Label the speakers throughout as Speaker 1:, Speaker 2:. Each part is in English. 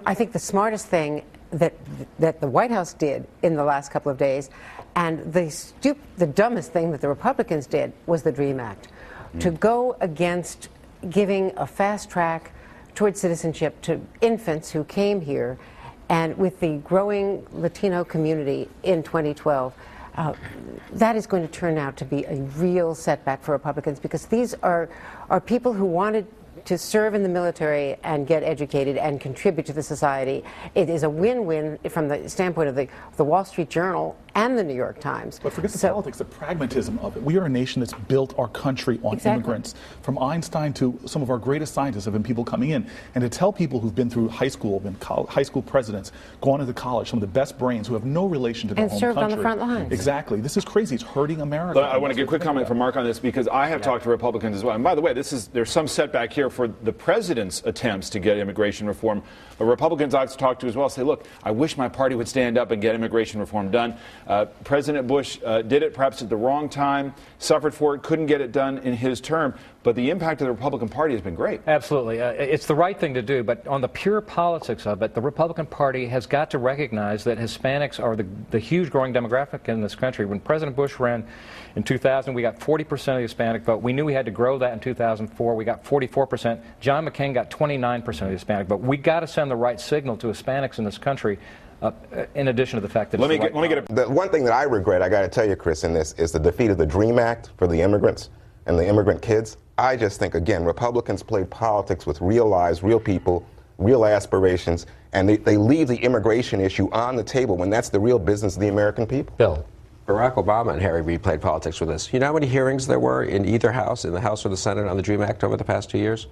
Speaker 1: I think the smartest thing that the White House did in the last couple of days, and the dumbest thing that the Republicans did was the DREAM Act, to go against giving a fast track towards citizenship to infants who came here, and with the growing Latino community in 2012. That is going to turn out to be a real setback for Republicans, because these are people who wanted to serve in the military and get educated and contribute to the society. It is a win-win from the standpoint of the Wall Street Journal and the New York Times.
Speaker 2: But forget the politics, the pragmatism of it. We are a nation that's built our country on immigrants. From Einstein to some of our greatest scientists have been people coming in. And to tell people who've been through high school, been high school presidents, gone into college, some of the best brains who have no relation to their home country.
Speaker 1: And served on the front lines.
Speaker 2: Exactly. This is crazy. It's hurting America.
Speaker 3: I want to get a quick comment from Mark on this, because I have talked to Republicans as well. And by the way, there's some setback here for the president's attempts to get immigration reform. But Republicans I've talked to as well say, look, I wish my party would stand up and get immigration reform done. President Bush did it perhaps at the wrong time, suffered for it, couldn't get it done in his term. But the impact of the Republican Party has been great.
Speaker 4: Absolutely. It's the right thing to do. But on the pure politics of it, the Republican Party has got to recognize that Hispanics are the huge growing demographic in this country. When President Bush ran in 2000, we got 40% of the Hispanic vote. We knew we had to grow that in 2004. We got 44%. John McCain got 29% of the Hispanic vote. We got to send the right signal to Hispanics in this country. In addition to the fact that
Speaker 5: the one thing that I regret, I got to tell you, Chris, in this is the defeat of the DREAM Act for the immigrants and the immigrant kids. I just think, again, Republicans played politics with real lives, real people, real aspirations, and they leave the immigration issue on the table when that's the real business of the American people.
Speaker 6: Bill. Barack Obama and Harry Reid played politics with this. You know how many hearings there were in either house, in the House or the Senate, on the DREAM Act over the past 2 years?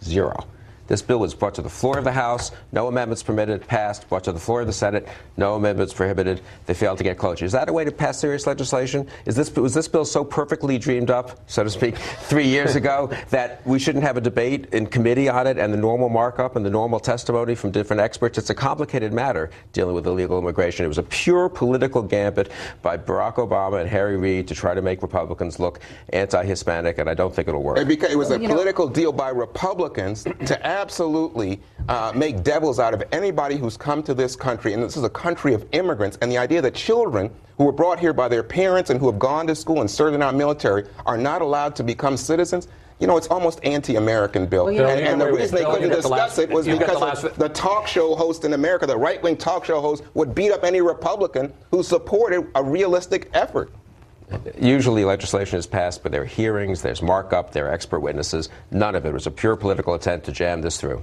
Speaker 6: Zero. This bill was brought to the floor of the House, no amendments permitted, passed, brought to the floor of the Senate, no amendments prohibited. They failed to get cloture. Is that a way to pass serious legislation? Was this bill so perfectly dreamed up, so to speak, 3 years ago that we shouldn't have a debate in committee on it and the normal markup and the normal testimony from different experts? It's a complicated matter dealing with illegal immigration. It was a pure political gambit by Barack Obama and Harry Reid to try to make Republicans look anti-Hispanic, and I don't think it'll work.
Speaker 5: It was a political deal by Republicans to absolutely make devils out of anybody who's come to this country. And this is a country of immigrants. And the idea that children who were brought here by their parents and who have gone to school and served in our military are not allowed to become citizens, it's almost anti-American, Bill.
Speaker 6: Well,
Speaker 5: and the reason they couldn't discuss it was because the talk show host in America, the right-wing talk show host, would beat up any Republican who supported a realistic effort.
Speaker 6: Usually legislation is passed, but there are hearings, there's markup, there are expert witnesses. None of it was a pure political attempt to jam this through.